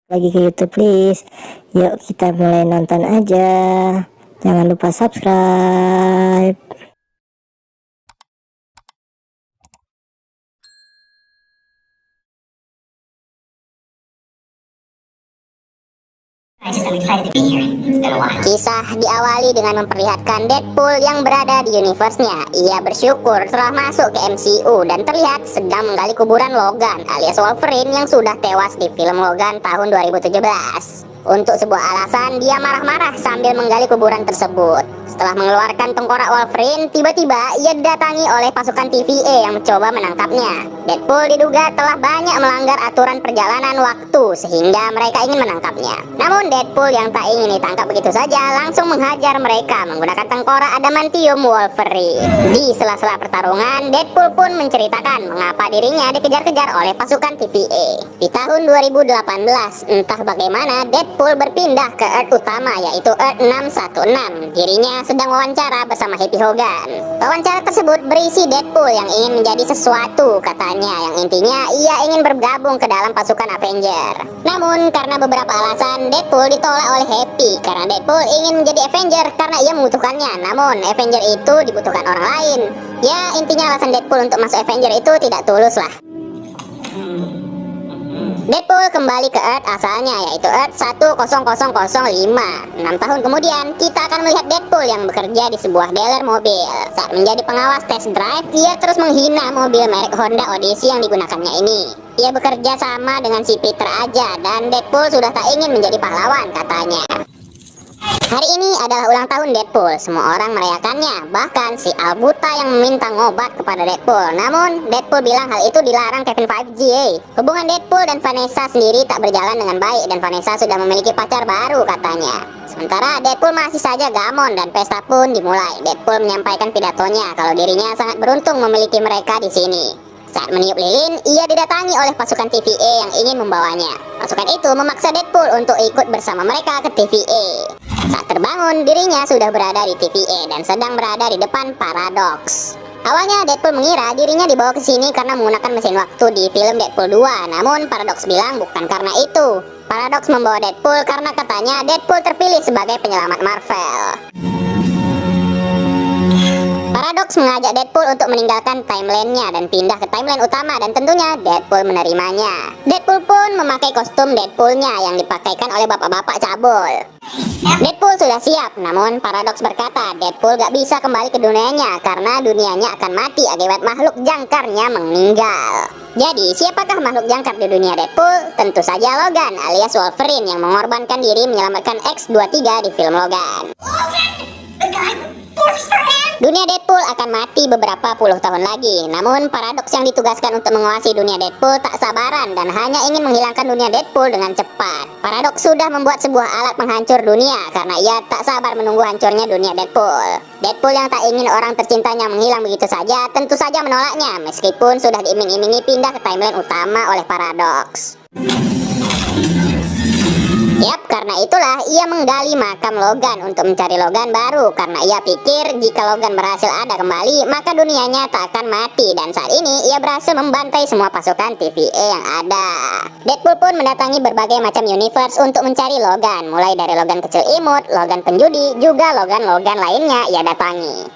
lagi ke YouTube, please. Yuk kita mulai nonton aja. Jangan lupa subscribe. Kisah diawali dengan memperlihatkan Deadpool yang berada di universe-nya. Ia bersyukur telah masuk ke MCU dan terlihat sedang menggali kuburan Logan alias Wolverine yang sudah tewas di film Logan tahun 2017. Untuk sebuah alasan, dia marah-marah sambil menggali kuburan tersebut. Setelah mengeluarkan tengkorak Wolverine, tiba-tiba ia didatangi oleh pasukan TVA yang mencoba menangkapnya. Deadpool diduga telah banyak melanggar aturan perjalanan waktu sehingga mereka ingin menangkapnya. Namun Deadpool yang tak ingin ditangkap begitu saja langsung menghajar mereka menggunakan tengkorak adamantium Wolverine. Di sela-sela pertarungan, Deadpool pun menceritakan mengapa dirinya dikejar-kejar oleh pasukan TVA. Di tahun 2018, entah bagaimana Deadpool berpindah ke Earth utama yaitu Earth 616. Dirinya sedang wawancara bersama Happy Hogan. Wawancara tersebut berisi Deadpool yang ingin menjadi sesuatu katanya, yang intinya ia ingin bergabung ke dalam pasukan Avenger. Namun karena beberapa alasan Deadpool ditolak oleh Happy karena Deadpool ingin menjadi Avenger karena ia membutuhkannya. Namun Avenger itu dibutuhkan orang lain. Ya, intinya alasan Deadpool untuk masuk Avenger itu tidak tulus lah. Deadpool kembali ke Earth asalnya yaitu Earth 10005. 6 tahun kemudian kita akan melihat Deadpool yang bekerja di sebuah dealer mobil. Saat menjadi pengawas test drive, ia terus menghina mobil merek Honda Odyssey yang digunakannya ini. Ia bekerja sama dengan si Peter aja dan Deadpool sudah tak ingin menjadi pahlawan katanya. Hari ini adalah ulang tahun Deadpool. Semua orang merayakannya. Bahkan si Al Buta yang meminta ngobat kepada Deadpool. Namun Deadpool bilang hal itu dilarang Kevin Feige. Hubungan Deadpool dan Vanessa sendiri tak berjalan dengan baik dan Vanessa sudah memiliki pacar baru katanya. Sementara Deadpool masih saja gamon dan pesta pun dimulai. Deadpool menyampaikan pidatonya kalau dirinya sangat beruntung memiliki mereka di sini. Saat meniup lilin, ia didatangi oleh pasukan TVA yang ingin membawanya. Pasukan itu memaksa Deadpool untuk ikut bersama mereka ke TVA. Saat terbangun, dirinya sudah berada di TVA dan sedang berada di depan Paradox. Awalnya Deadpool mengira dirinya dibawa ke sini karena menggunakan mesin waktu di film Deadpool 2. Namun Paradox bilang bukan karena itu. Paradox membawa Deadpool karena katanya Deadpool terpilih sebagai penyelamat Marvel. Paradox mengajak Deadpool untuk meninggalkan timeline-nya dan pindah ke timeline utama dan tentunya Deadpool menerimanya. Deadpool pun memakai kostum Deadpool-nya yang dipakaikan oleh bapak-bapak cabul. Deadpool sudah siap, namun Paradox berkata Deadpool gak bisa kembali ke dunianya karena dunianya akan mati akibat makhluk jangkarnya meninggal. Jadi siapakah makhluk jangkar di dunia Deadpool? Tentu saja Logan alias Wolverine yang mengorbankan diri menyelamatkan X-23 di film Logan. Dunia Deadpool akan mati beberapa puluh tahun lagi. Namun Paradox yang ditugaskan untuk menguasai dunia Deadpool tak sabaran dan hanya ingin menghilangkan dunia Deadpool dengan cepat. Paradox sudah membuat sebuah alat penghancur dunia karena ia tak sabar menunggu hancurnya dunia Deadpool. Deadpool yang tak ingin orang tercintanya menghilang begitu saja tentu saja menolaknya meskipun sudah diiming-imingi pindah ke timeline utama oleh Paradox. Yap, karena itulah ia menggali makam Logan untuk mencari Logan baru karena ia pikir jika Logan berhasil ada kembali maka dunianya tak akan mati dan saat ini ia berhasil membantai semua pasukan TVA yang ada. Deadpool pun mendatangi berbagai macam universe untuk mencari Logan, mulai dari Logan kecil imut, Logan penjudi, juga Logan lainnya ia datangi.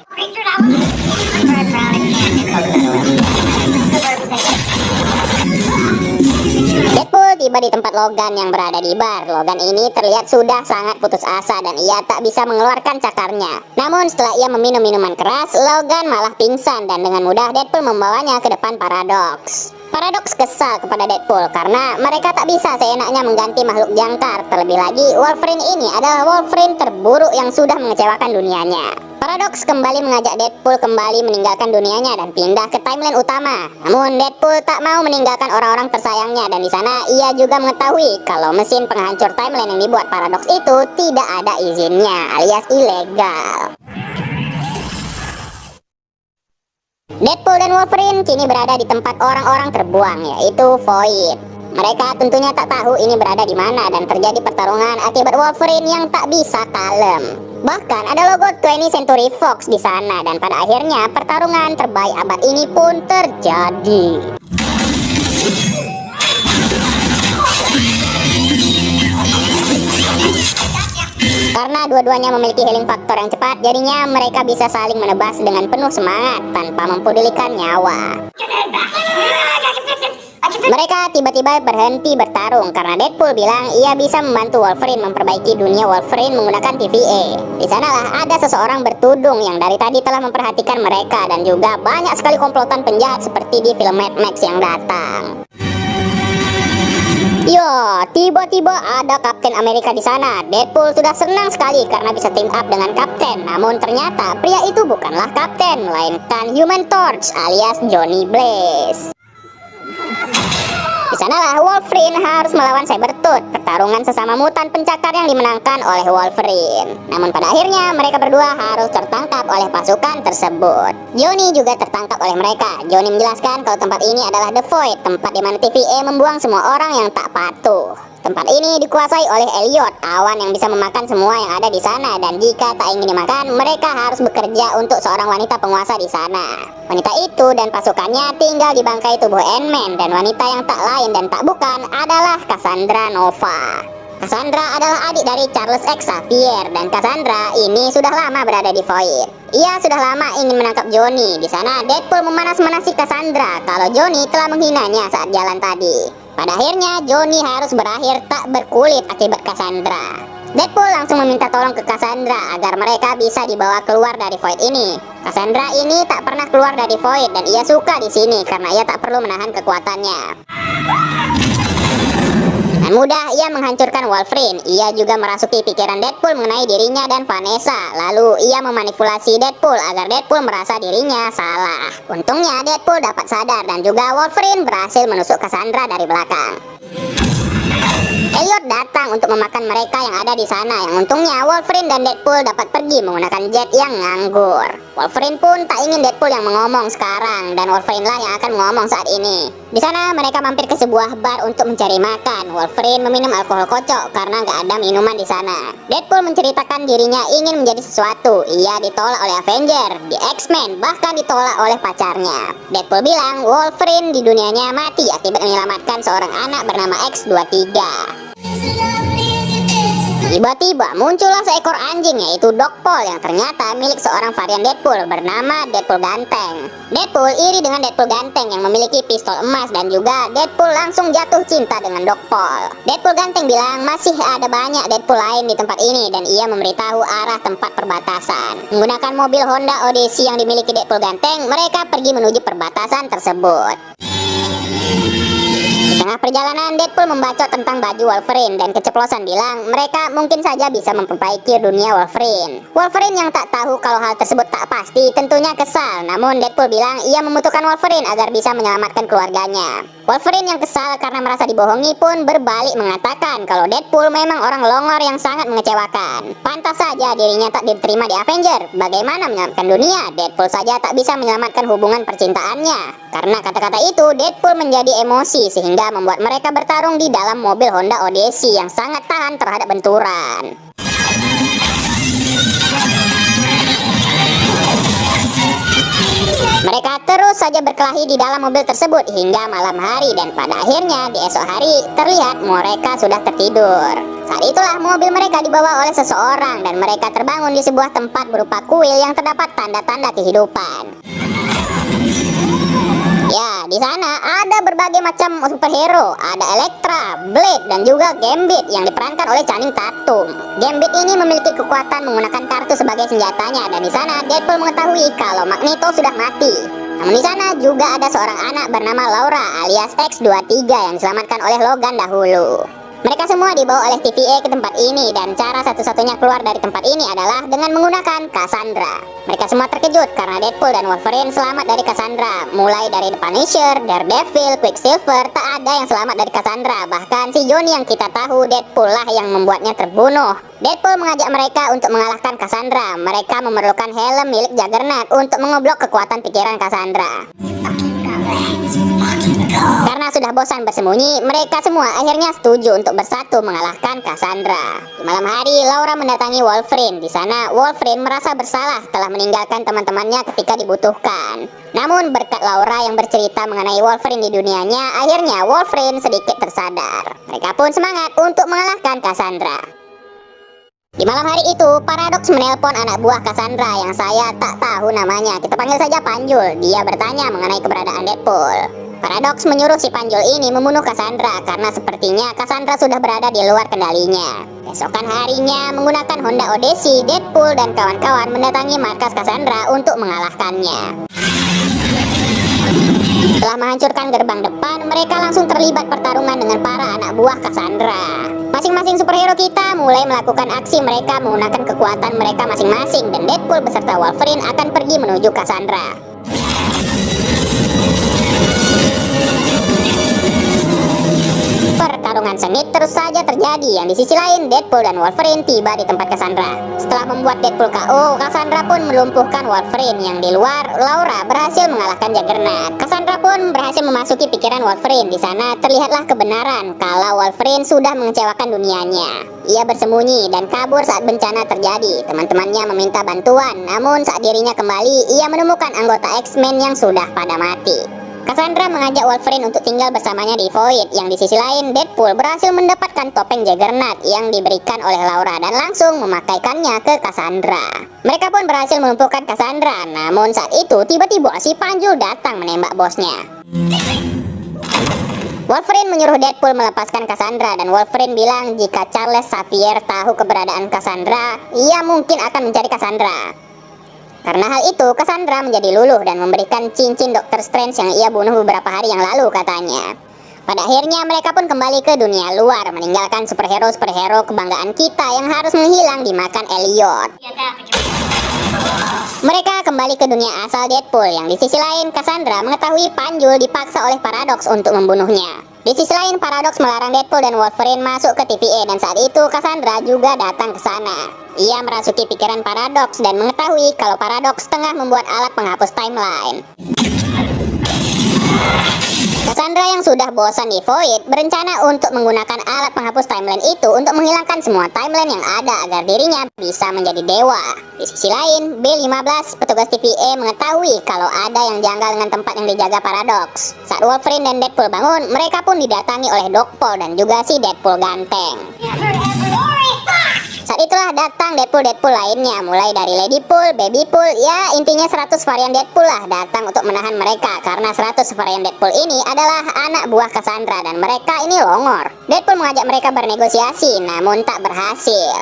Deadpool tiba di tempat Logan yang berada di bar. Logan ini terlihat sudah sangat putus asa dan ia tak bisa mengeluarkan cakarnya. Namun setelah ia meminum minuman keras, Logan malah pingsan dan dengan mudah Deadpool membawanya ke depan Paradox. Paradox kesal kepada Deadpool karena mereka tak bisa seenaknya mengganti makhluk jangkar. Terlebih lagi Wolverine ini adalah Wolverine terburuk yang sudah mengecewakan dunianya. Paradox kembali mengajak Deadpool kembali meninggalkan dunianya dan pindah ke timeline utama. Namun Deadpool tak mau meninggalkan orang-orang tersayangnya dan di sana ia juga mengetahui kalau mesin penghancur timeline yang dibuat Paradox itu tidak ada izinnya alias ilegal. Deadpool dan Wolverine kini berada di tempat orang-orang terbuang yaitu Void. Mereka tentunya tak tahu ini berada di mana dan terjadi pertarungan akibat Wolverine yang tak bisa kalem. Bahkan ada logo 20th Century Fox di sana dan pada akhirnya pertarungan terbaik abad ini pun terjadi. Karena dua-duanya memiliki healing faktor yang cepat, jadinya mereka bisa saling menebas dengan penuh semangat tanpa mempedulikan nyawa. Mereka tiba-tiba berhenti bertarung karena Deadpool bilang ia bisa membantu Wolverine memperbaiki dunia Wolverine menggunakan TVA. Di sanalah ada seseorang bertudung yang dari tadi telah memperhatikan mereka dan juga banyak sekali komplotan penjahat seperti di film Mad Max yang datang. Yo, tiba-tiba ada Kapten Amerika di sana. Deadpool sudah senang sekali karena bisa team up dengan Kapten. Namun ternyata pria itu bukanlah Kapten, melainkan Human Torch alias Johnny Blaze. Di sanalah Wolverine harus melawan Sabretooth, pertarungan sesama mutan pencakar yang dimenangkan oleh Wolverine. Namun pada akhirnya mereka berdua harus tertangkap oleh pasukan tersebut. Johnny juga tertangkap oleh mereka. Johnny menjelaskan kalau tempat ini adalah The Void, tempat di mana TVA membuang semua orang yang tak patuh. Tempat ini dikuasai oleh Elliot, awan yang bisa memakan semua yang ada di sana, dan jika tak ingin dimakan, mereka harus bekerja untuk seorang wanita penguasa di sana. Wanita itu dan pasukannya tinggal di bangkai tubuh Ant-Man, dan wanita yang tak lain dan tak bukan adalah Cassandra Nova. Cassandra adalah adik dari Charles X Xavier, dan Cassandra ini sudah lama berada di Void. Ia sudah lama ingin menangkap Johnny. Di sana Deadpool memanas-manasi Cassandra kalau Johnny telah menghinanya saat jalan tadi. Pada akhirnya Johnny harus berakhir tak berkulit akibat Cassandra. Deadpool langsung meminta tolong ke Cassandra agar mereka bisa dibawa keluar dari Void ini. Cassandra ini tak pernah keluar dari Void dan ia suka di sini karena ia tak perlu menahan kekuatannya. Dengan mudah ia menghancurkan Wolverine. Ia juga merasuki pikiran Deadpool mengenai dirinya dan Vanessa. Lalu ia memanipulasi Deadpool agar Deadpool merasa dirinya salah. Untungnya Deadpool dapat sadar dan juga Wolverine berhasil menusuk Cassandra dari belakang. Elliot datang untuk memakan mereka yang ada di sana. Yang untungnya Wolverine dan Deadpool dapat pergi menggunakan jet yang nganggur. Wolverine pun tak ingin Deadpool yang mengomong sekarang, dan Wolverine lah yang akan mengomong saat ini. Di sana mereka mampir ke sebuah bar untuk mencari makan. Wolverine meminum alkohol kocok karena nggak ada minuman di sana. Deadpool menceritakan dirinya ingin menjadi sesuatu. Ia ditolak oleh Avenger, di X-Men, bahkan ditolak oleh pacarnya. Deadpool bilang Wolverine di dunianya mati akibat menyelamatkan seorang anak bernama X-23. Tiba-tiba muncullah seekor anjing yaitu Dogpole yang ternyata milik seorang varian Deadpool bernama Deadpool Ganteng. Deadpool iri dengan Deadpool Ganteng yang memiliki pistol emas dan juga Deadpool langsung jatuh cinta dengan Dogpole. Deadpool Ganteng bilang masih ada banyak Deadpool lain di tempat ini dan ia memberitahu arah tempat perbatasan. Menggunakan mobil Honda Odyssey yang dimiliki Deadpool Ganteng, mereka pergi menuju perbatasan tersebut. Di tengah perjalanan, Deadpool membacot tentang baju Wolverine dan keceplosan bilang mereka mungkin saja bisa memperbaiki dunia Wolverine. Wolverine yang tak tahu kalau hal tersebut tak pasti tentunya kesal, namun Deadpool bilang ia membutuhkan Wolverine agar bisa menyelamatkan keluarganya. Wolverine yang kesal karena merasa dibohongi pun berbalik mengatakan kalau Deadpool memang orang longor yang sangat mengecewakan. Pantas saja dirinya tak diterima di Avenger. Bagaimana menyelamatkan dunia? Deadpool saja tak bisa menyelamatkan hubungan percintaannya. Karena kata-kata itu, Deadpool menjadi emosi sehingga membuat mereka bertarung di dalam mobil Honda Odyssey yang sangat tahan terhadap benturan. Mereka terus saja berkelahi di dalam mobil tersebut hingga malam hari, dan pada akhirnya di esok hari terlihat mereka sudah tertidur. Saat itulah mobil mereka dibawa oleh seseorang dan mereka terbangun di sebuah tempat berupa kuil yang terdapat tanda-tanda kehidupan. Ya, di sana ada berbagai macam superhero. Ada Elektra, Blade, dan juga Gambit yang diperankan oleh Channing Tatum. Gambit ini memiliki kekuatan menggunakan kartu sebagai senjatanya, dan di sana Deadpool mengetahui kalau Magneto sudah mati. Namun di sana juga ada seorang anak bernama Laura alias X-23 yang diselamatkan oleh Logan dahulu. Mereka semua dibawa oleh TVA ke tempat ini dan cara satu-satunya keluar dari tempat ini adalah dengan menggunakan Cassandra. Mereka semua terkejut karena Deadpool dan Wolverine selamat dari Cassandra. Mulai dari The Punisher, Daredevil, Quicksilver, tak ada yang selamat dari Cassandra. Bahkan si Johnny yang kita tahu Deadpool lah yang membuatnya terbunuh. Deadpool mengajak mereka untuk mengalahkan Cassandra. Mereka memerlukan helm milik Juggernaut untuk mengoblok kekuatan pikiran Cassandra. Karena sudah bosan bersembunyi, mereka semua akhirnya setuju untuk bersatu mengalahkan Cassandra. Di malam hari, Laura mendatangi Wolverine. Di sana, Wolverine merasa bersalah telah meninggalkan teman-temannya ketika dibutuhkan. Namun berkat Laura yang bercerita mengenai Wolverine di dunianya, akhirnya Wolverine sedikit tersadar. Mereka pun semangat untuk mengalahkan Cassandra. Di malam hari itu, Paradox menelpon anak buah Cassandra yang saya tak tahu namanya. Kita panggil saja Panjul. Dia bertanya mengenai keberadaan Deadpool. Paradox menyuruh si Panjul ini membunuh Cassandra karena sepertinya Cassandra sudah berada di luar kendalinya. Keesokan harinya, menggunakan Honda Odyssey, Deadpool dan kawan-kawan mendatangi markas Cassandra untuk mengalahkannya. Setelah menghancurkan gerbang depan, mereka langsung terlibat pertarungan dengan para anak buah Cassandra. Masing-masing superhero kita mulai melakukan aksi mereka menggunakan kekuatan mereka masing-masing, dan Deadpool beserta Wolverine akan pergi menuju Cassandra. Pertarungan sengit terus saja terjadi, yang di sisi lain Deadpool dan Wolverine tiba di tempat Cassandra. Setelah membuat Deadpool KO, Cassandra pun melumpuhkan Wolverine. Yang di luar, Laura berhasil mengalahkan Juggernaut. Cassandra pun berhasil memasuki pikiran Wolverine. Di sana terlihatlah kebenaran kalau Wolverine sudah mengecewakan dunianya. Ia bersembunyi dan kabur saat bencana terjadi. Teman-temannya meminta bantuan, namun saat dirinya kembali, ia menemukan anggota X-Men yang sudah pada mati. Cassandra mengajak Wolverine untuk tinggal bersamanya di Void. Yang di sisi lain, Deadpool berhasil mendapatkan topeng Juggernaut yang diberikan oleh Laura dan langsung memakaikannya ke Cassandra. Mereka pun berhasil melumpuhkan Cassandra, namun saat itu tiba-tiba si Panjul datang menembak bosnya. Wolverine menyuruh Deadpool melepaskan Cassandra, dan Wolverine bilang jika Charles Xavier tahu keberadaan Cassandra, ia mungkin akan mencari Cassandra. Karena hal itu, Cassandra menjadi luluh dan memberikan cincin Dr. Strange yang ia bunuh beberapa hari yang lalu katanya. Pada akhirnya mereka pun kembali ke dunia luar, meninggalkan superhero-superhero kebanggaan kita yang harus menghilang dimakan Elliot. Mereka kembali ke dunia asal Deadpool, yang di sisi lain Cassandra mengetahui Panjul dipaksa oleh Paradox untuk membunuhnya. Di sisi lain, Paradox melarang Deadpool dan Wolverine masuk ke TVA, dan saat itu Cassandra juga datang ke sana. Ia merasuki pikiran Paradox dan mengetahui kalau Paradox tengah membuat alat penghapus timeline. Cassandra yang sudah bosan di Void berencana untuk menggunakan alat penghapus timeline itu untuk menghilangkan semua timeline yang ada agar dirinya bisa menjadi dewa. Di sisi lain, B-15, petugas TVA, mengetahui kalau ada yang janggal dengan tempat yang dijaga Paradox. Saat Wolverine dan Deadpool bangun, mereka pun didatangi oleh Doc Paul dan juga si Deadpool ganteng. Saat itulah datang Deadpool lainnya, mulai dari Lady Pool, Baby Pool, ya intinya 100 varian Deadpool lah datang untuk menahan mereka, karena 100 varian Deadpool ini adalah anak buah Cassandra dan mereka ini longor. Deadpool mengajak mereka bernegosiasi, namun tak berhasil.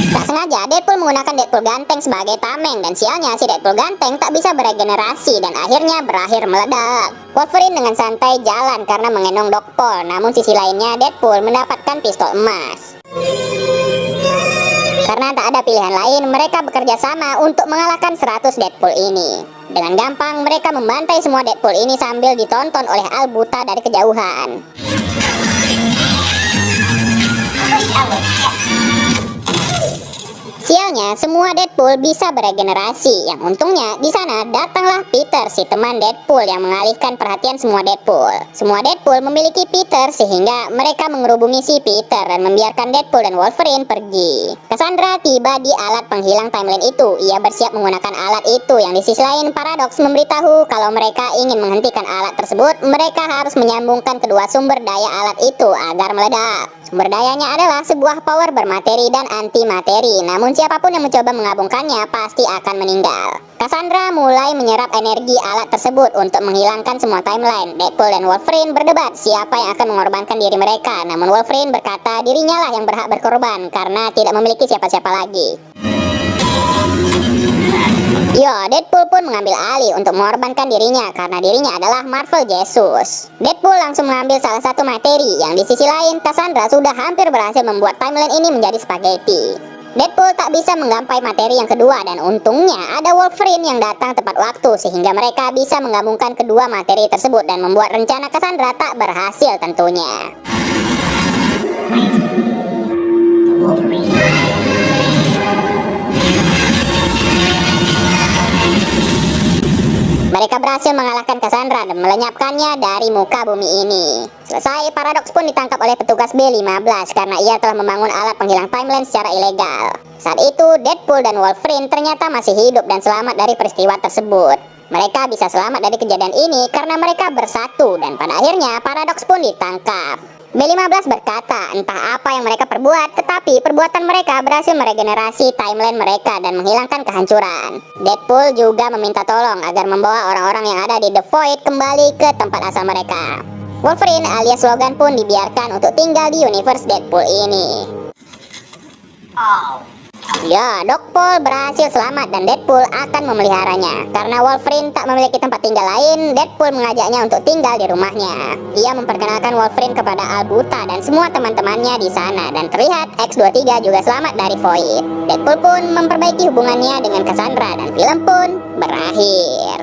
Tak sengaja, Deadpool menggunakan Deadpool ganteng sebagai tameng, dan sialnya si Deadpool ganteng tak bisa beregenerasi dan akhirnya berakhir meledak. Wolverine dengan santai jalan karena mengendong Doc Paul, namun sisi lainnya Deadpool mendapatkan pistol emas. Karena tak ada pilihan lain, mereka bekerja sama untuk mengalahkan 100 Deadpool ini. Dengan gampang, mereka membantai semua Deadpool ini sambil ditonton oleh Al Buta dari kejauhan. Sialnya, semua Deadpool bisa beregenerasi. Yang untungnya, di sana datanglah Peter, si teman Deadpool yang mengalihkan perhatian semua Deadpool. Semua Deadpool memiliki Peter sehingga mereka mengerubungi si Peter dan membiarkan Deadpool dan Wolverine pergi. Cassandra tiba di alat penghilang timeline itu. Ia bersiap menggunakan alat itu. Yang di sisi lain, Paradox memberitahu kalau mereka ingin menghentikan alat tersebut, mereka harus menyambungkan kedua sumber daya alat itu agar meledak. Sumber dayanya adalah sebuah power bermateri dan antimateri, namun siapapun yang mencoba menggabungkannya pasti akan meninggal. Cassandra mulai menyerap energi alat tersebut untuk menghilangkan semua timeline. Deadpool dan Wolverine berdebat siapa yang akan mengorbankan diri mereka, namun Wolverine berkata dirinya lah yang berhak berkorban karena tidak memiliki siapa-siapa lagi. Deadpool pun mengambil alih untuk mengorbankan dirinya karena dirinya adalah Marvel Jesus. Deadpool langsung mengambil salah satu materi, yang di sisi lain Cassandra sudah hampir berhasil membuat timeline ini menjadi spaghetti. Deadpool tak bisa menggapai materi yang kedua, dan untungnya ada Wolverine yang datang tepat waktu sehingga mereka bisa menggabungkan kedua materi tersebut dan membuat rencana Cassandra tak berhasil tentunya. Mereka berhasil mengalahkan Cassandra dan melenyapkannya dari muka bumi ini. Selesai, Paradox pun ditangkap oleh petugas B-15 karena ia telah membangun alat penghilang timeline secara ilegal. Saat itu, Deadpool dan Wolverine ternyata masih hidup dan selamat dari peristiwa tersebut. Mereka bisa selamat dari kejadian ini karena mereka bersatu, dan pada akhirnya Paradox pun ditangkap. B15 berkata, entah apa yang mereka perbuat, tetapi perbuatan mereka berhasil meregenerasi timeline mereka dan menghilangkan kehancuran. Deadpool juga meminta tolong agar membawa orang-orang yang ada di The Void kembali ke tempat asal mereka. Wolverine alias Logan pun dibiarkan untuk tinggal di universe Deadpool ini. Ya, Doc Paul berhasil selamat dan Deadpool akan memeliharanya. Karena Wolverine tak memiliki tempat tinggal lain, Deadpool mengajaknya untuk tinggal di rumahnya. Ia memperkenalkan Wolverine kepada Albuta dan semua teman-temannya di sana, dan terlihat X-23 juga selamat dari Void. Deadpool pun memperbaiki hubungannya dengan Cassandra dan film pun berakhir.